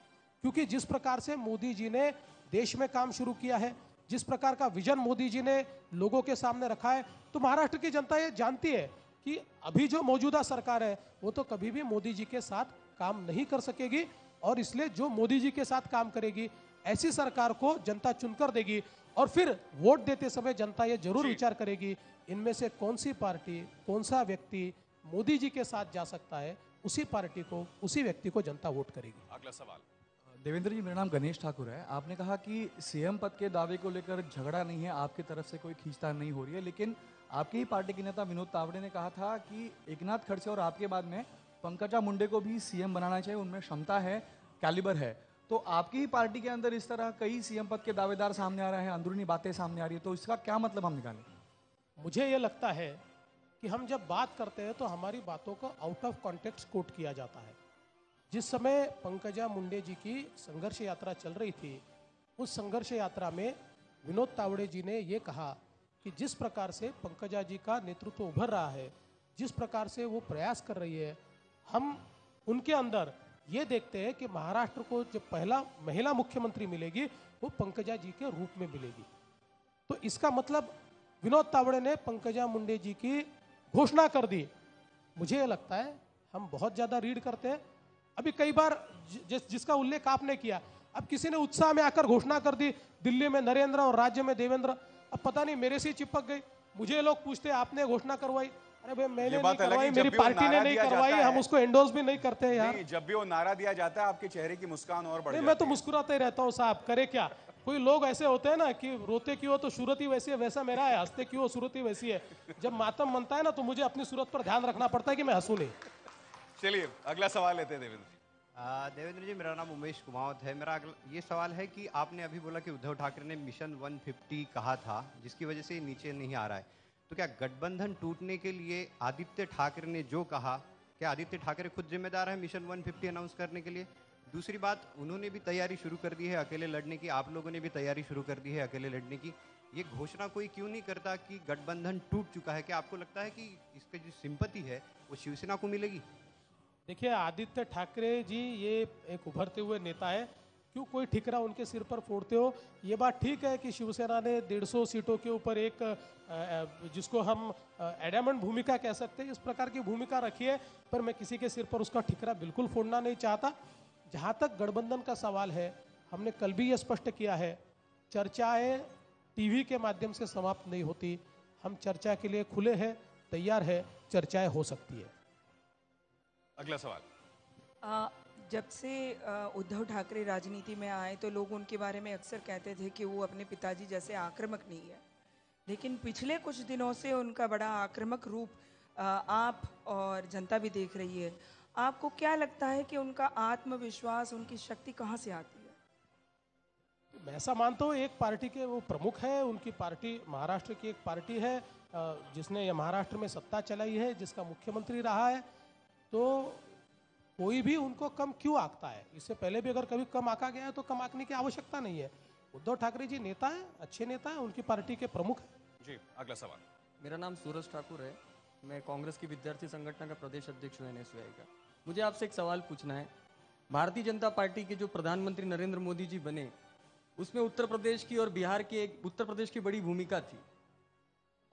क्योंकि जिस प्रकार से मोदी जी ने देश में काम शुरू किया है, जिस प्रकार का विजन मोदी जी ने लोगों के सामने रखा है, तो महाराष्ट्र की जनता ये जानती है कि अभी जो मौजूदा सरकार है वो तो कभी भी मोदी जी के साथ काम नहीं कर सकेगी, और इसलिए जो मोदी जी के साथ काम करेगी ऐसी सरकार को जनता चुनकर देगी। और फिर वोट देते समय जनता ये जरूर विचार करेगी इनमें से कौन सी पार्टी, कौन सा व्यक्ति मोदी जी के साथ जा सकता है, उसी पार्टी को, उसी व्यक्ति को जनता वोट करेगी। अगला सवाल। देवेंद्र जी, मेरा नाम गणेश ठाकुर है। आपने कहा कि सीएम पद के दावे को लेकर झगड़ा नहीं है, आपकी तरफ से कोई खींचतान नहीं हो रही है, लेकिन आपकी ही पार्टी के नेता विनोद तावड़े ने कहा था कि एकनाथ खड़से और आपके बाद में पंकजा मुंडे को भी सीएम बनाना चाहिए, उनमें क्षमता है, कैलिबर है। तो आपकी ही पार्टी के अंदर इस तरह कई सीएम पद के दावेदार सामने आ रहे हैं, अंदरूनी बातें सामने आ रही है, तो इसका क्या मतलब हम निकालें? मुझे ये लगता है कि हम जब बात करते हैं तो हमारी बातों को आउट ऑफ कॉन्टेक्स्ट कोट किया जाता है। जिस समय पंकजा मुंडे जी की संघर्ष यात्रा चल रही थी, उस संघर्ष यात्रा में विनोद तावड़े जी ने ये कहा कि जिस प्रकार से पंकजा जी का नेतृत्व उभर रहा है, जिस प्रकार से वो प्रयास कर रही है, हम उनके अंदर ये देखते हैं कि महाराष्ट्र को जब पहला महिला मुख्यमंत्री मिलेगी वो पंकजा जी के रूप में मिलेगी। तो इसका मतलब विनोद तावड़े ने पंकजा मुंडे जी की घोषणा कर दी। मुझे ये लगता है हम बहुत ज़्यादा रीड करते हैं। अभी कई बार जिसका उल्लेख आपने किया, अब किसी ने उत्साह में आकर घोषणा कर दी दिल्ली में नरेंद्र और राज्य में देवेंद्र, अब पता नहीं मेरे से चिपक गई। मुझे लोग पूछते आपने घोषणा करवाई, अरे भाई मैंने नहीं करवाई, मेरी पार्टी ने नहीं करवाई, हम उसको एंडोर्स भी नहीं करते हैं यार। जब भी वो नारा दिया जाता है आपके चेहरे की मुस्कान और बढ़ जाती है। मैं तो मुस्कुराते ही रहता हूँ साहब, करे क्या। कोई लोग ऐसे होते हैं ना कि रोते क्यों तो सूरत ही वैसी है, वैसा मेरा है, हंसते क्यों सूरत ही वैसी है। जब मातम बनता है ना तो मुझे अपनी सूरत पर ध्यान रखना पड़ता है कि मैं हंसू नहीं। चलिए अगला सवाल लेते हैं देवेंद्र। देवेंद्र जी, मेरा नाम उमेश कुमावत है। मेरा ये सवाल है कि आपने अभी बोला कि उद्धव ठाकरे ने मिशन 150 कहा था, जिसकी वजह से नीचे नहीं आ रहा है, तो क्या गठबंधन टूटने के लिए आदित्य ठाकरे ने जो कहा, क्या आदित्य ठाकरे खुद जिम्मेदार है मिशन 150 अनाउंस करने के लिए? दूसरी बात, उन्होंने भी तैयारी शुरू कर दी है अकेले लड़ने की, आप लोगों ने भी तैयारी शुरू कर दी है अकेले लड़ने की। ये घोषणा कोई क्यों नहीं करता कि गठबंधन टूट चुका है? क्या आपको लगता है कि इसकी जो सिंपैथी है वो शिवसेना को मिलेगी? देखिए, आदित्य ठाकरे जी ये एक उभरते हुए नेता है, क्यों कोई ठिकरा उनके सिर पर फोड़ते हो? ये बात ठीक है कि शिवसेना ने 150 सीटों के ऊपर एक जिसको हम एडामंट भूमिका कह सकते हैं, इस प्रकार की भूमिका रखी है, पर मैं किसी के सिर पर उसका ठिकरा बिल्कुल फोड़ना नहीं चाहता। जहाँ तक गठबंधन का सवाल है, हमने कल भी ये स्पष्ट किया है, चर्चाएं टीवी के माध्यम से समाप्त नहीं होती। हम चर्चा के लिए खुले हैं, तैयार है, चर्चाएं हो सकती है। अगला सवाल। जब से उद्धव ठाकरे राजनीति में आए तो लोग उनके बारे में अक्सर कहते थे कि वो अपने पिताजी जैसे आक्रामक नहीं है, लेकिन पिछले कुछ दिनों से उनका बड़ा आक्रामक रूप आप और जनता भी देख रही है। आपको क्या लगता है कि उनका आत्मविश्वास, उनकी शक्ति कहाँ से आती है? मैं ऐसा मानता हूँ, एक पार्टी के वो प्रमुख है, उनकी पार्टी महाराष्ट्र की एक पार्टी है जिसने महाराष्ट्र में सत्ता चलाई है, जिसका मुख्यमंत्री रहा है, तो कोई भी उनको कम क्यों आंकता है? इससे पहले भी अगर कभी कम आंका गया है तो कम आंकने की आवश्यकता नहीं है। उद्धव ठाकरे जी नेता है, अच्छे नेता है, उनकी पार्टी के प्रमुख है। जी अगला सवाल। मेरा नाम सूरज ठाकुर है, मैं कांग्रेस की विद्यार्थी संगठन का प्रदेश अध्यक्ष हूँ NSUI का। मुझे आपसे एक सवाल पूछना है। भारतीय जनता पार्टी के जो प्रधानमंत्री नरेंद्र मोदी जी बने, उसमें उत्तर प्रदेश की और बिहार की उत्तर प्रदेश की बड़ी भूमिका थी।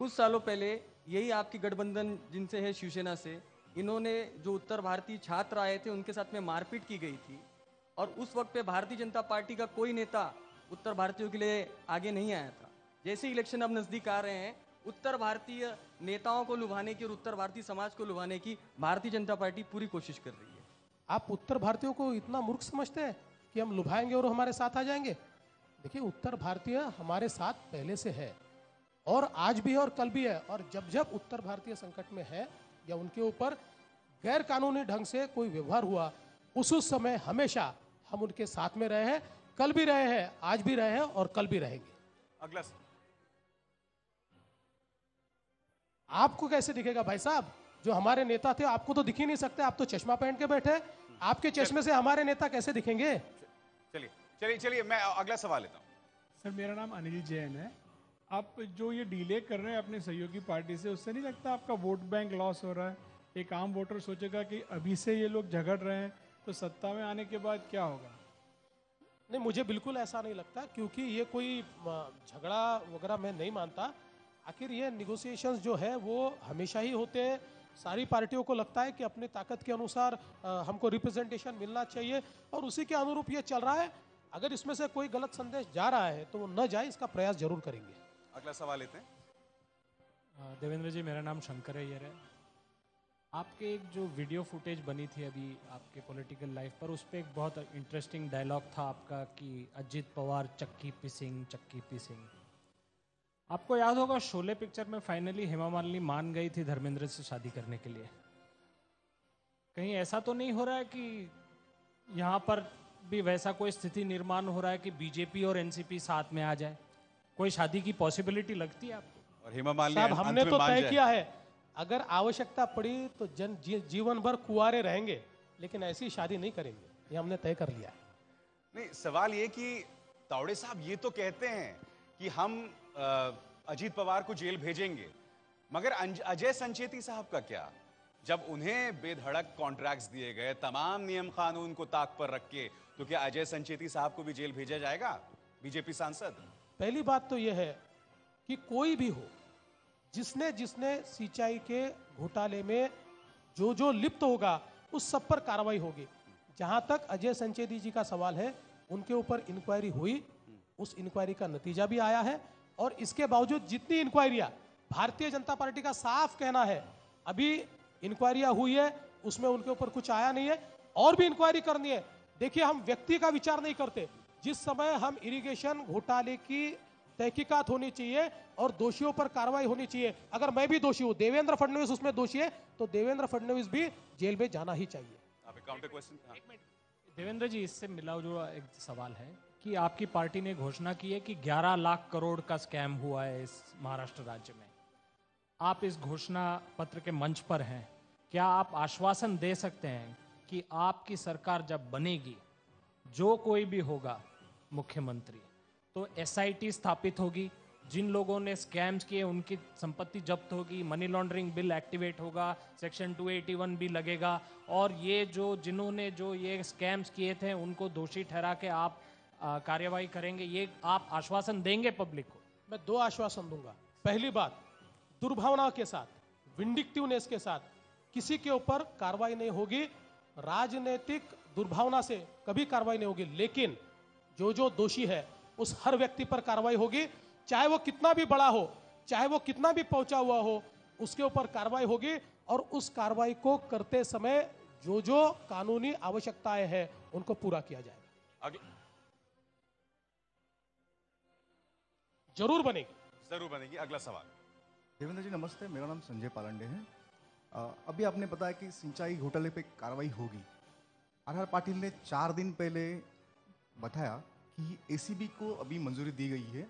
कुछ सालों पहले यही आपकी गठबंधन जिनसे है शिवसेना से, इन्होंने जो उत्तर भारतीय छात्र आए थे उनके साथ में मारपीट की गई थी, और उस वक्त पे भारतीय जनता पार्टी का कोई नेता उत्तर भारतीयों के लिए आगे नहीं आया था। जैसे इलेक्शन अब नजदीक आ रहे हैं, उत्तर भारतीय नेताओं को लुभाने की और उत्तर भारतीय समाज को लुभाने की भारतीय जनता पार्टी पूरी कोशिश कर रही है। आप उत्तर भारतीयों को इतना मूर्ख समझते हैं कि हम लुभाएंगे और हमारे साथ आ जाएंगे? देखिए, उत्तर भारतीय हमारे साथ पहले से है और आज भी है और कल भी है, और जब जब उत्तर भारतीय संकट में है या उनके ऊपर गैर कानूनी ढंग से कोई व्यवहार हुआ, उस समय हमेशा हम उनके साथ में रहे हैं, कल भी रहे हैं, आज भी रहे हैं और कल भी रहेंगे। अगला। आपको कैसे दिखेगा भाई साहब? जो हमारे नेता थे आपको तो दिख ही नहीं सकते, आप तो चश्मा पहन के बैठे, आपके चश्मे से हमारे नेता कैसे दिखेंगे? चलिए चलिए चलिए, मैं अगला सवाल लेता हूँ। सर, मेरा नाम अनिल जैन है। आप जो ये डिले कर रहे हैं अपने सहयोगी पार्टी से, उससे नहीं लगता आपका वोट बैंक लॉस हो रहा है? एक आम वोटर सोचेगा कि अभी से ये लोग झगड़ रहे हैं तो सत्ता में आने के बाद क्या होगा? नहीं, मुझे बिल्कुल ऐसा नहीं लगता, क्योंकि ये कोई झगड़ा वगैरह मैं नहीं मानता। आखिर ये निगोशिएशंस जो है वो हमेशा ही होते हैं। सारी पार्टियों को लगता है कि अपनी ताकत के अनुसार हमको रिप्रेजेंटेशन मिलना चाहिए और उसी के अनुरूप ये चल रहा है। अगर इसमें से कोई गलत संदेश जा रहा है तो वो न जाए, इसका प्रयास जरूर करेंगे। अगला सवाल लेते हैं। देवेंद्र जी, मेरा नाम शंकर अय्यर है। आपके एक जो वीडियो फुटेज बनी थी अभी आपके पॉलिटिकल लाइफ पर, उस पर एक बहुत इंटरेस्टिंग डायलॉग था आपका कि अजित पवार चक्की पिसिंग चक्की पिसिंग। आपको याद होगा शोले पिक्चर में फाइनली हेमा मालिनी मान गई थी धर्मेंद्र से शादी करने के लिए। कहीं ऐसा तो नहीं हो रहा है कि यहाँ पर भी वैसा कोई स्थिति निर्माण हो रहा है कि बीजेपी और एनसीपी साथ में आ जाए? कोई शादी की पॉसिबिलिटी लगती है आपको? और हेमा मालिनी साहब अंत हमने में तो मान तय जाए। किया है, अगर आवश्यकता पड़ी तो जीवन भर कुंवारे रहेंगे, लेकिन ऐसी शादी नहीं करेंगे, ये हमने तय कर लिया है। नहीं, सवाल ये कि तावड़े साहब ये तो कहते हैं कि हम अजीत पवार को जेल भेजेंगे, मगर अजय संचेती साहब का क्या? जब उन्हें बेधड़क कॉन्ट्रैक्ट्स दिए गए, तमाम नियम कानून को ताक पर रख के, तो क्या अजय संचेती साहब को भी जेल भेजा जाएगा? बीजेपी सांसद। पहली बात तो यह है कि कोई भी हो, जिसने जिसने सिंचाई के घोटाले में जो जो लिप्त होगा, उस सब पर कार्रवाई होगी। जहां तक अजय संचेती जी का सवाल है, उनके ऊपर इंक्वायरी हुई, उस इंक्वायरी का नतीजा भी आया है, और इसके बावजूद जितनी इंक्वायरियां, भारतीय जनता पार्टी का साफ कहना है, अभी इंक्वायरियां हुई है, उसमें उनके ऊपर कुछ आया नहीं है, और भी इंक्वायरी करनी है। देखिए, हम व्यक्ति का विचार नहीं करते। जिस समय हम इरिगेशन घोटाले की तहकीकात होनी चाहिए और दोषियों पर कार्रवाई होनी चाहिए, अगर मैं भी दोषी हूं, देवेंद्र फडणवीस उसमें दोषी है, तो देवेंद्र फडणवीस भी जेल में जाना ही चाहिए। Counter question. देवेंद्र जी, इससे मिला जो एक सवाल है कि आपकी पार्टी ने घोषणा की है कि 11 लाख करोड़ का स्कैम हुआ है इस महाराष्ट्र राज्य में। आप इस घोषणा पत्र के मंच पर हैं, क्या आप आश्वासन दे सकते हैं कि आपकी सरकार जब बनेगी, जो कोई भी होगा मुख्यमंत्री, तो एसआईटी स्थापित होगी, जिन लोगों ने स्कैम्स किए उनकी संपत्ति जब्त होगी, मनी लॉन्ड्रिंग बिल एक्टिवेट होगा, सेक्शन 281 भी लगेगा, और ये जिन्होंने ये स्कैम्स किए थे उनको दोषी ठहरा के आप कार्यवाही करेंगे? ये आप आश्वासन देंगे पब्लिक को? मैं 2 आश्वासन दूंगा। पहली बात, दुर्भावना के साथ, विंडिक्टिवनेस के साथ किसी के ऊपर कार्रवाई नहीं होगी, राजनीतिक दुर्भावना से कभी कार्रवाई नहीं होगी, लेकिन जो दोषी है उस हर व्यक्ति पर कार्रवाई होगी, चाहे वो कितना भी बड़ा हो, चाहे वो कितना भी पहुंचा हुआ हो, उसके ऊपर कार्रवाई होगी, और उस कार्रवाई को करते समय जो कानूनी आवश्यकताएं हैं उनको पूरा किया जाएगा। जरूर बनेगी। अगला सवाल। देवेंद्र जी नमस्ते, मेरा नाम संजय पालंडे है। अभी आपने बताया कि सिंचाई घोटाले पे कार्रवाई होगी। आर पाटिल ने 4 दिन पहले बताया कि एसीबी को अभी मंजूरी दी गई है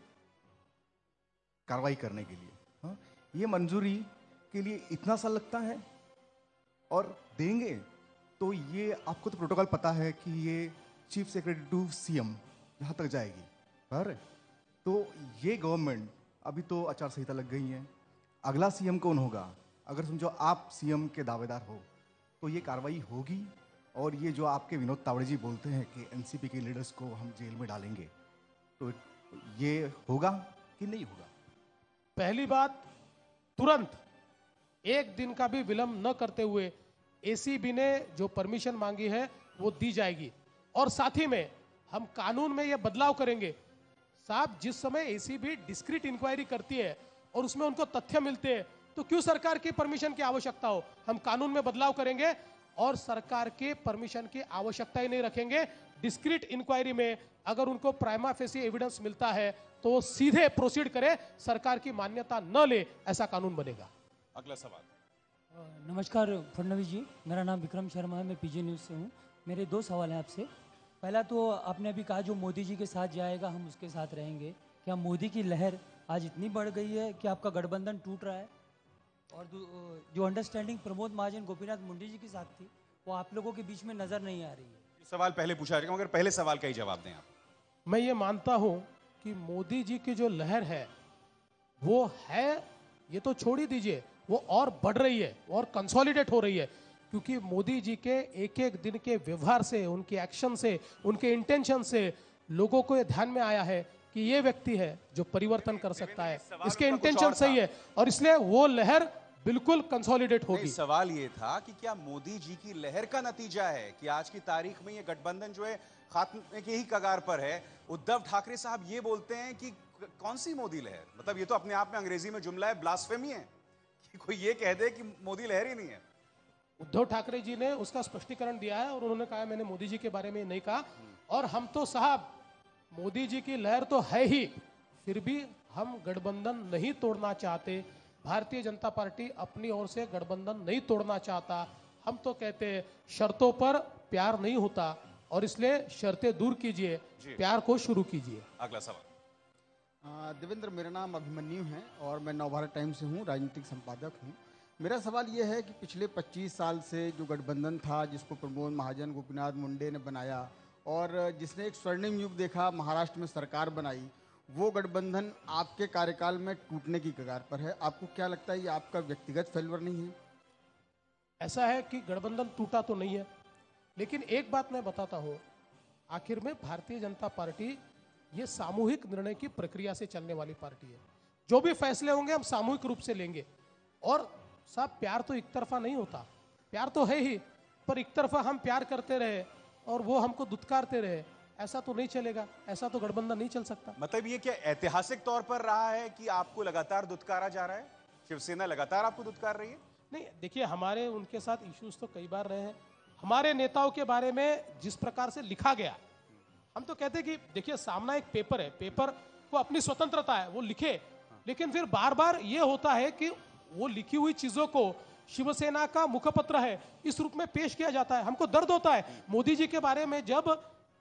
कार्रवाई करने के लिए। हाँ, ये मंजूरी के लिए इतना साल लगता है, और देंगे तो ये आपको तो प्रोटोकॉल पता है कि ये चीफ सेक्रेटरी टू सीएम यहाँ तक जाएगी, पर तो ये गवर्नमेंट अभी तो आचार संहिता लग गई है, अगला सीएम कौन होगा? अगर समझो आप सीएम के दावेदार हो तो ये कार्रवाई होगी, और ये जो आपके विनोद तावड़े जी बोलते हैं कि एनसीपी के लीडर्स को हम जेल में डालेंगे, तो ये होगा कि नहीं होगा? पहली बात, तुरंत 1 दिन का भी विलंब न करते हुए एसीबी ने जो परमिशन मांगी है वो दी जाएगी, और साथ ही में हम कानून में ये बदलाव करेंगे। साहब, जिस समय एसीबी डिस्क्रीट इंक्वायरी करती है और उसमें उनको तथ्य मिलते हैं, तो क्यों सरकार की परमिशन की आवश्यकता हो? हम कानून में बदलाव करेंगे और सरकार के परमिशन की आवश्यकता ही नहीं रखेंगे। डिस्क्रीट इंक्वायरी में अगर उनको प्राइमा फेसी एविडेंस मिलता है तो वो सीधे प्रोसीड करे, सरकार की मान्यता न ले, ऐसा कानून बनेगा। अगला सवाल। नमस्कार फडणवीस जी, मेरा नाम विक्रम शर्मा है, मैं पीजी न्यूज़ से हूँ। मेरे 2 सवाल हैं आपसे। पहला तो आपने अभी कहा जो मोदी जी के साथ जाएगा हम उसके साथ रहेंगे। क्या मोदी की लहर आज इतनी बढ़ गई है कि आपका गठबंधन टूट रहा है? और जो अंडरस्टैंडिंग प्रमोद महाजन गोपीनाथ मुंडे जी के साथ थी वो आप लोगों के बीच में नजर नहीं आ रही है। सवाल पहले पूछा जाएगा, मगर पहले सवाल का ही जवाब दें आप। मैं ये मानता हूं कि मोदी जी की जो लहर है वो है, ये तो छोड़ ही दीजिए, वो और बढ़ रही है और कंसोलिडेट हो रही है, क्योंकि मोदी जी के एक दिन के व्यवहार से, उनके एक्शन से, उनके इंटेंशन से लोगों को ये ध्यान में आया है कि ये व्यक्ति है जो परिवर्तन कर सकता है, इसके इंटेंशन सही है, और इसलिए वो लहर बिल्कुल कंसोलिडेट होगी। सवाल ये था कि क्या मोदी जी की लहर का नतीजा है कि आज की तारीख में ये गठबंधन जो है खात्मे के ही कगार पर है? उद्धव ठाकरे साहब ये बोलते हैं कि कौन सी मोदी लहर, मतलब ये तो अपने आप में अंग्रेजी में जुमला है, ब्लास्फेमी है कि कोई ये कह दे कि मोदी लहर ही नहीं है। उद्धव ठाकरे जी ने उसका स्पष्टीकरण दिया है और उन्होंने कहा मैंने मोदी जी के बारे में नहीं कहा, और हम तो साहब मोदी जी की लहर तो है ही, फिर भी हम गठबंधन नहीं तोड़ना चाहते। भारतीय जनता पार्टी अपनी ओर से गठबंधन नहीं तोड़ना चाहता। हम तो कहते हैं शर्तों पर प्यार नहीं होता और इसलिए शर्तें दूर कीजिए, प्यार को शुरू कीजिए। अगला सवाल। देवेंद्र, मेरा नाम अभिमन्यु है और मैं नवभारत टाइम्स से हूँ, राजनीतिक संपादक हूँ। मेरा सवाल ये है कि पिछले 25 साल से जो गठबंधन था, जिसको प्रमोद महाजन, गोपीनाथ मुंडे ने बनाया और जिसने एक स्वर्णिम युग देखा, महाराष्ट्र में सरकार बनाई, वो गठबंधन आपके कार्यकाल में टूटने की कगार पर है। आपको क्या लगता है, ये आपका व्यक्तिगत फेल्यूर नहीं है? ऐसा है कि गठबंधन टूटा तो नहीं है, लेकिन एक बात मैं बताता हूँ, आखिर में भारतीय जनता पार्टी ये सामूहिक निर्णय की प्रक्रिया से चलने वाली पार्टी है। जो भी फैसले होंगे हम सामूहिक रूप से लेंगे। और साहब, प्यार तो एक तरफा नहीं होता, प्यार तो है ही, पर एक तरफा हम प्यार करते रहे और वो हमको दुत्कारते रहे, ऐसा तो नहीं चलेगा, ऐसा तो गठबंधन नहीं चल सकता। मतलब ये क्या ऐतिहासिक तौर पर रहा है कि आपको लगातार दुत्कारा जा रहा है? शिवसेना लगातार आपको दुत्कार रही है? नहीं, देखिए, हमारे उनके साथ इश्यूज तो कई बार रहे हैं। हमारे नेताओं के बारे में जिस प्रकार से लिखा गया, हम तो कहते हैं कि देखिए, सामना एक पेपर है, पेपर को अपनी स्वतंत्रता है, वो लिखे, लेकिन फिर बार बार ये होता है कि वो लिखी हुई चीजों को शिवसेना का मुखपत्र है इस रूप में पेश किया जाता है। हमको दर्द होता है। मोदी जी के बारे में जब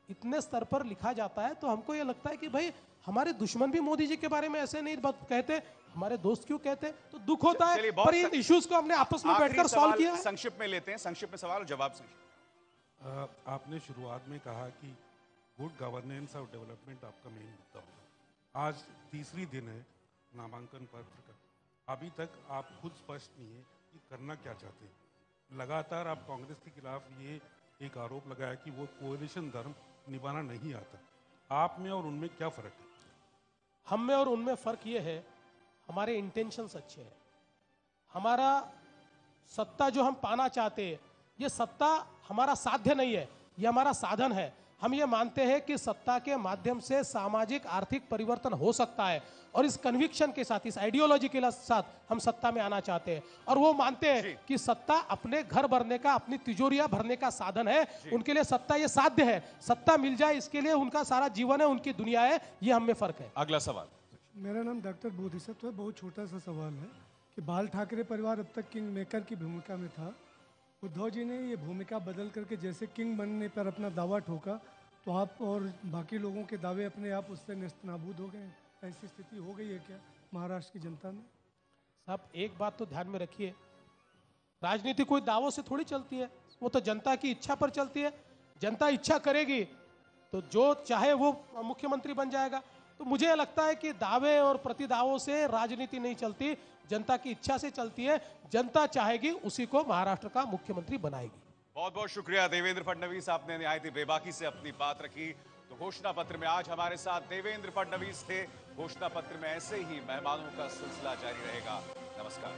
इतने स्तर पर लिखा जाता है तो हमको ये लगता है कि भाई, हमारे दुश्मन भी मोदी जी के बारे में ऐसे नहीं बात कहते, हमारे दोस्त क्यों कहते? तो दुख होता है, पर इन इश्यूज को हमने आपस में बैठकर सॉल्व किया है। संक्षिप्त में लेते हैं, संक्षिप्त में सवाल और जवाब। आपने शुरुआत में कहा कि गुड गवर्नेंस और डेवलपमेंट आपका मेन मुद्दा होगा। आज तीसरी दिन है नामांकन पत्र का, अभी तक आप खुद स्पष्ट नहीं है कि करना क्या चाहते हैं। लगातार आप कांग्रेस के खिलाफ ये एक आरोप लगाया कि वो कोएलिशन धर्म निभाना नहीं आता। आप में और उनमें क्या फर्क है? हम में और उनमें फर्क ये है, हमारे इंटेंशंस अच्छे हैं। हमारा सत्ता जो हम पाना चाहते हैं, ये सत्ता हमारा साध्य नहीं है, ये हमारा साधन है। हम ये मानते हैं कि सत्ता के माध्यम से सामाजिक आर्थिक परिवर्तन हो सकता है और इस कन्विक्शन के साथ, इस आइडियोलॉजी के साथ हम सत्ता में आना चाहते हैं। और वो मानते हैं कि सत्ता अपने घर भरने का, अपनी तिजोरियां भरने का साधन है। उनके लिए सत्ता ये साध्य है, सत्ता मिल जाए इसके लिए उनका सारा जीवन है, उनकी दुनिया है, ये हम में फर्क है। अगला सवाल। मेरा नाम डॉक्टर बोधिसत्व है। बहुत छोटा सा सवाल है कि बाल ठाकरे परिवार अब तक किंग मेकर की भूमिका में था। उद्धव जी ने ये भूमिका बदल करके जैसे किंग बनने पर अपना दावा ठोका, तो आप और बाकी लोगों के दावे अपने आप उससे नेस्तनाबूद हो गए। ऐसी स्थिति हो गई है क्या महाराष्ट्र की जनता में? साहब, एक बात तो ध्यान में रखिए, राजनीति कोई दावों से थोड़ी चलती है, वो तो जनता की इच्छा पर चलती है। जनता इच्छा करेगी तो जो चाहे वो मुख्यमंत्री बन जाएगा। तो मुझे लगता है कि दावे और प्रतिदावों से राजनीति नहीं चलती, जनता की इच्छा से चलती है। जनता चाहेगी उसी को महाराष्ट्र का मुख्यमंत्री बनाएगी। बहुत बहुत शुक्रिया देवेंद्र फडणवीस, आपने निहायत बेबाकी से अपनी बात रखी। तो घोषणा पत्र में आज हमारे साथ देवेंद्र फडणवीस थे। घोषणा पत्र में ऐसे ही मेहमानों का सिलसिला जारी रहेगा। नमस्कार।